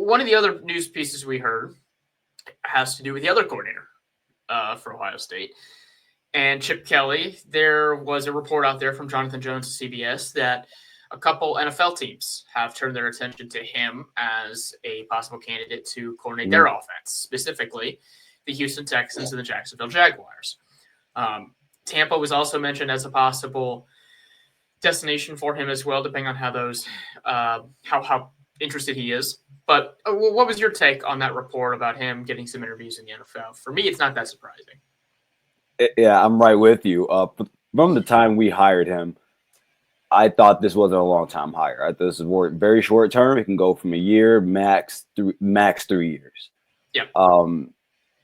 one of the other news pieces we heard has to do with the other coordinator for Ohio State. And Chip Kelly, there was a report out there from Jonathan Jones of CBS that a couple NFL teams have turned their attention to him as a possible candidate to coordinate their offense, specifically the Houston Texans and the Jacksonville Jaguars. Tampa was also mentioned as a possible destination for him as well, depending on how those how interested he is. But what was your take on that report about him getting some interviews in the NFL? For me, it's not that surprising. Yeah, I'm right with you. From the time we hired him, I thought this wasn't a long-time hire. I thought this was very short term. It can go from a year, max 3 years. Yeah.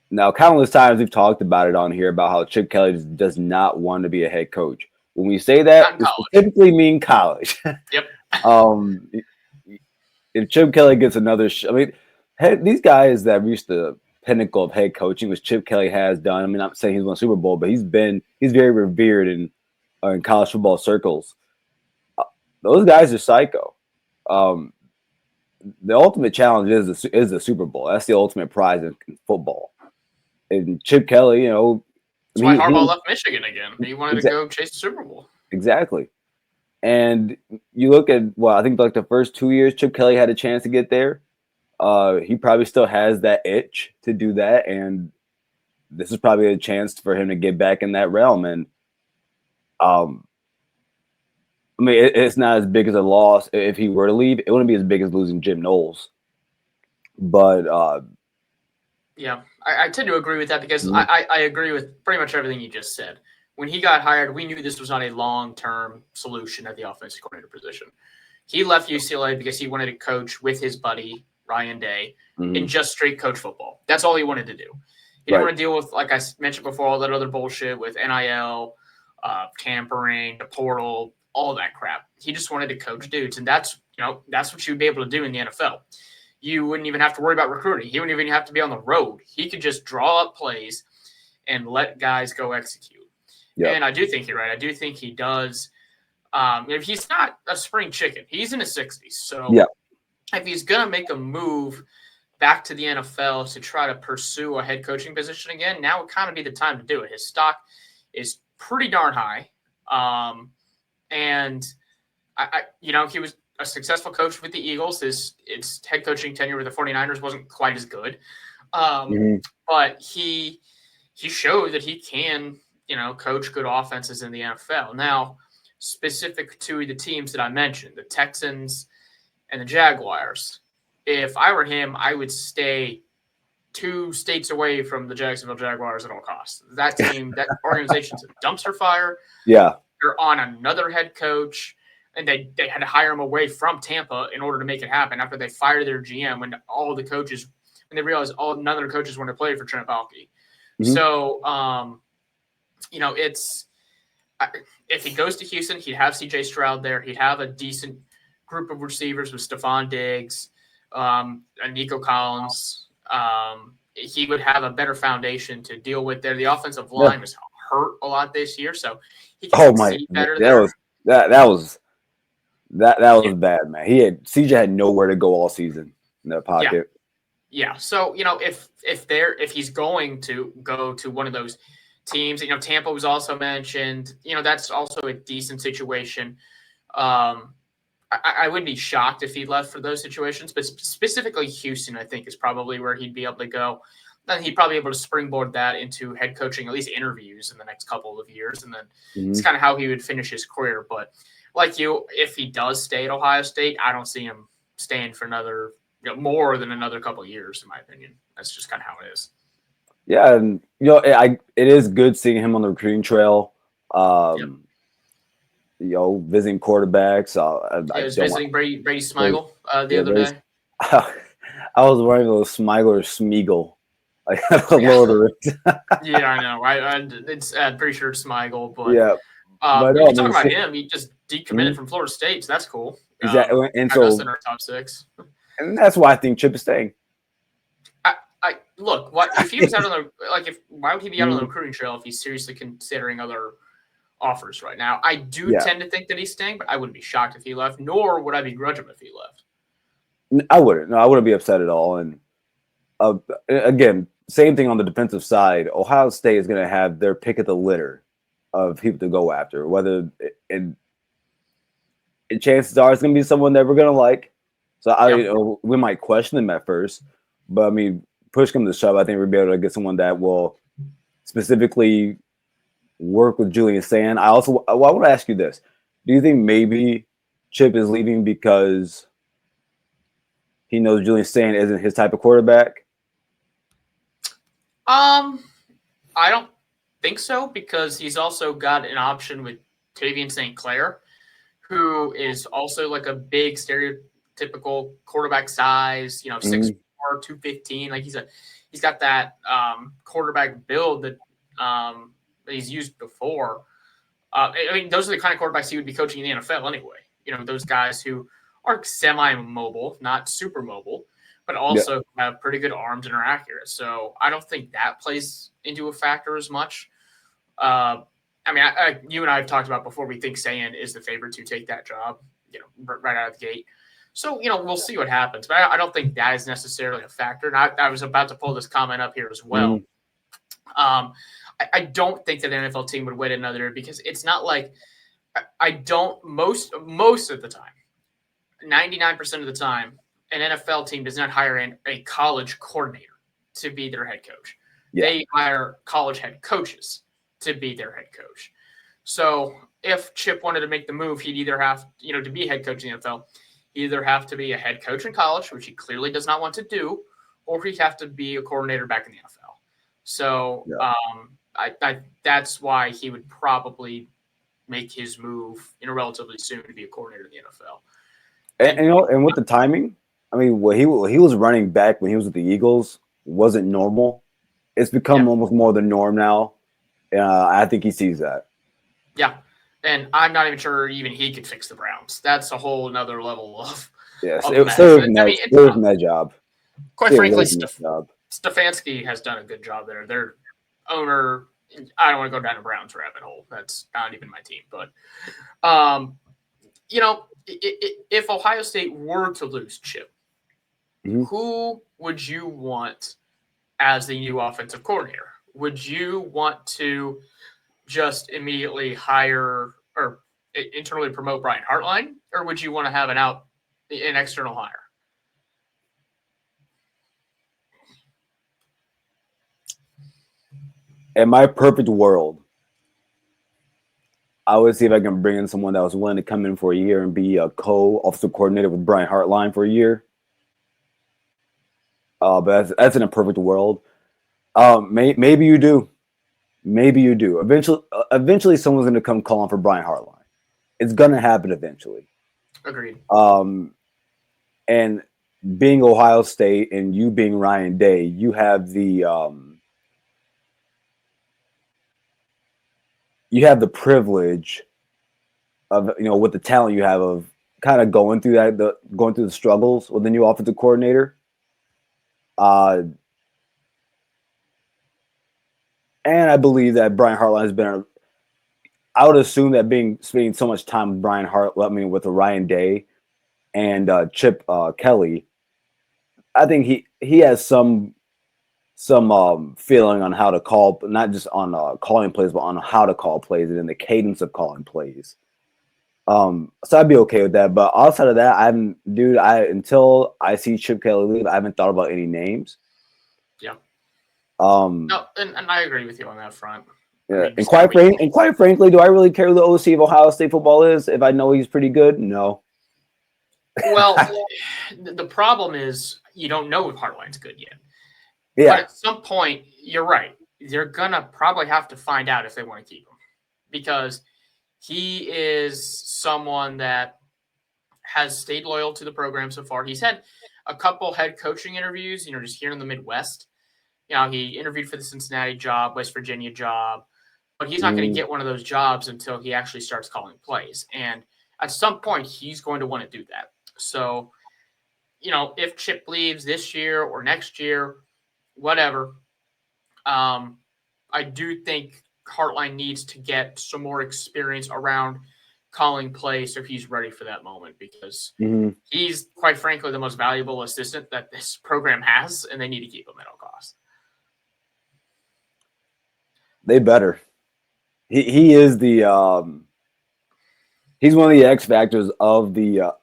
Now, countless times we've talked about it on here about how Chip Kelly does not want to be a head coach. When we say that, we specifically mean college. Yep. If Chip Kelly gets another, these guys that reached the pinnacle of head coaching, which Chip Kelly has done. I mean, I'm not saying he's won a Super Bowl, but he's very revered in college football circles. Those guys are psycho. The ultimate challenge is the Super Bowl. That's the ultimate prize in football. And Chip Kelly, that's why Harbaugh left Michigan again. He wanted to go chase the Super Bowl. Exactly. And you look at, I think like the first 2 years Chip Kelly had a chance to get there. He probably still has that itch to do that, and this is probably a chance for him to get back in that realm. And it's not as big as a loss if he were to leave. It wouldn't be as big as losing Jim Knowles. But yeah, I tend to agree with that because I agree with pretty much everything you just said. When he got hired, we knew this was not a long-term solution at the offensive coordinator position. He left UCLA because he wanted to coach with his buddy Ryan Day and just straight coach football. That's all he wanted to do. He didn't want to deal with, like I mentioned before, all that other bullshit with NIL, tampering, the portal, all that crap. He just wanted to coach dudes, and that's what you'd be able to do in the NFL. You wouldn't even have to worry about recruiting. He wouldn't even have to be on the road. He could just draw up plays and let guys go execute. Yep. And I do think you're right. I do think he does. If he's not a spring chicken, he's in his 60s. So if he's going to make a move back to the NFL to try to pursue a head coaching position again, now would kind of be the time to do it. His stock is pretty darn high. And he was a successful coach with the Eagles. His head coaching tenure with the 49ers wasn't quite as good. But he showed that he can, coach good offenses in the NFL. Now, specific to the teams that I mentioned, the Texans and the Jaguars, if I were him, I would stay 2 states away from the Jacksonville Jaguars at all costs. That team, that organization's a dumpster fire. Yeah. They're on another head coach, and they had to hire him away from Tampa in order to make it happen after they fired their GM when they realized none of their coaches wanted to play for Trent Baalke. So, if he goes to Houston, he'd have C.J. Stroud there. He'd have a decent group of receivers with Stephon Diggs, and Nico Collins. He would have a better foundation to deal with there. The offensive line was hurt a lot this year, so he can succeed better there. That was bad, man. CJ had nowhere to go all season in that pocket. Yeah. So, if he's going to go to one of those teams, Tampa was also mentioned, that's also a decent situation. I wouldn't be shocked if he left for those situations, but specifically Houston, I think, is probably where he'd be able to go. Then he'd probably be able to springboard that into head coaching, at least interviews in the next couple of years. And then it's kind of how he would finish his career. But like you, if he does stay at Ohio State, I don't see him staying for another, more than anher couple of years, in my opinion. That's just kind of how it is. Yeah. And, it is good seeing him on the recruiting trail. Visiting quarterbacks. I was visiting Brady Smigel the other day. I was wondering if it was Smigel or Smeagol. Like Lord of the Rings. Yeah, I know. I'm pretty sure it's Smigel, but but you talk about him. He just decommitted from Florida State, so that's cool. Exactly, and so in our top 6. And that's why I think Chip is staying. Look, what if he was out on the why would he be out on the recruiting trail if he's seriously considering other offers right now? I do tend to think that he's staying, but I wouldn't be shocked if he left, nor would I begrudge him if he left. I wouldn't. No, I wouldn't be upset at all. And again, same thing on the defensive side. Ohio State is going to have their pick of the litter of people to go after. Whether and chances are it's going to be someone that we're going to like. So we might question them at first, but I mean, push come to shove, I think we'll be able to get someone that will specifically work with Julian Sand. I want to ask you this: do you think maybe Chip is leaving because he knows Julian Sand isn't his type of quarterback? I don't think so, because he's also got an option with Tavian St. Clair, who is also like a big stereotypical quarterback size, 6'4", 215. Like he's got that quarterback build that he's used before. I mean, those are the kind of quarterbacks he would be coaching in the NFL anyway. Those guys who are semi-mobile, not super mobile, but also have pretty good arms and are accurate. So I don't think that plays into a factor as much. I mean, you and I have talked about before, we think Sand is the favorite to take that job, right out of the gate. So, we'll see what happens. But I don't think that is necessarily a factor. And I was about to pull this comment up here as well. I don't think that an NFL team would wait another year, because it's not like most of the time, 99% of the time, an NFL team does not hire a college coordinator to be their head coach. Yeah. They hire college head coaches to be their head coach. So if Chip wanted to make the move, he'd either have, to be head coach in the NFL, he'd either have to be a head coach in college, which he clearly does not want to do, or he'd have to be a coordinator back in the NFL. So I that's why he would probably make his move, relatively soon to be a coordinator in the NFL. And with the timing, I mean, what he was running back when he was with the Eagles wasn't normal. It's become almost more the norm now. I think he sees that. Yeah, and I'm not even sure even he could fix the Browns. That's a whole another level of that job. Quite frankly, Stefanski has done a good job there. Their owner, I don't want to go down a Browns rabbit hole. That's not even my team, but if Ohio State were to lose Chip, who would you want as the new offensive coordinator? Would you want to just immediately hire or internally promote Brian Hartline, or would you want to have an external hire? In my perfect world, I would see if I can bring in someone that was willing to come in for a year and be a co-offensive coordinator with Brian Hartline for a year. But that's in a perfect world. Maybe you do. Maybe you do. Eventually, someone's going to come calling for Brian Hartline. It's going to happen eventually. Agreed. And being Ohio State and you being Ryan Day, you have the privilege of, with the talent you have, of kind of going through the struggles with the new offensive coordinator. And I believe that Brian Hartline has been I would assume that spending so much time with Brian Hartline, with Ryan Day and Chip Kelly, I think he has some feeling on how to call, not just on calling plays, but on how to call plays and in the cadence of calling plays. So I'd be okay with that. But outside of that, until I see Chip Kelly leave, I haven't thought about any names. Yeah. No, and I agree with you on that front. Yeah, and quite frankly, do I really care who the OC of Ohio State football is if I know he's pretty good? No. Well, the problem is you don't know if Hartline's good yet. Yeah. But at some point, you're right. They're gonna probably have to find out if they want to keep him, because he is someone that has stayed loyal to the program so far. He's had a couple head coaching interviews, just here in the Midwest. He interviewed for the Cincinnati job, West Virginia job, but he's not going to get one of those jobs until he actually starts calling plays. And at some point, he's going to want to do that. So, if Chip leaves this year or next year, whatever, I do think Hartline needs to get some more experience around calling plays if he's ready for that moment, because Mm-hmm. he's, quite frankly, the most valuable assistant that this program has, and they need to keep him at all costs. They better. He is the he's one of the X factors of the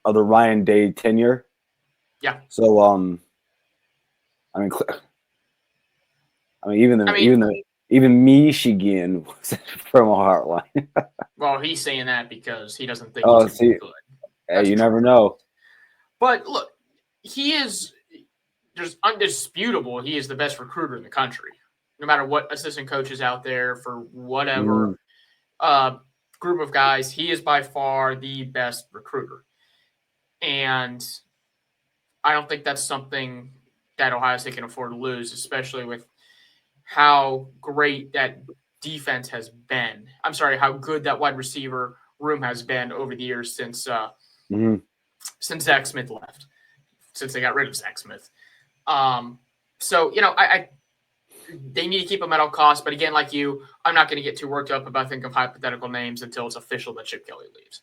Ryan Day tenure. Yeah. So even Michigan was from a heartline. Well, he's saying that because he doesn't think Oh, he's going to be good. Hey, you never know. But look, he is just undisputable. He is the best recruiter in the country. No matter what assistant coach is out there for whatever group of guys, he is by far the best recruiter. And I don't think that's something that Ohio State can afford to lose, especially with how great that defense has been. I'm sorry, how good that wide receiver room has been over the years since Zach Smith left, since they got rid of Zach Smith. So, they need to keep him at all costs. But again, like you, I'm not going to get too worked up about thinking of hypothetical names until it's official that Chip Kelly leaves.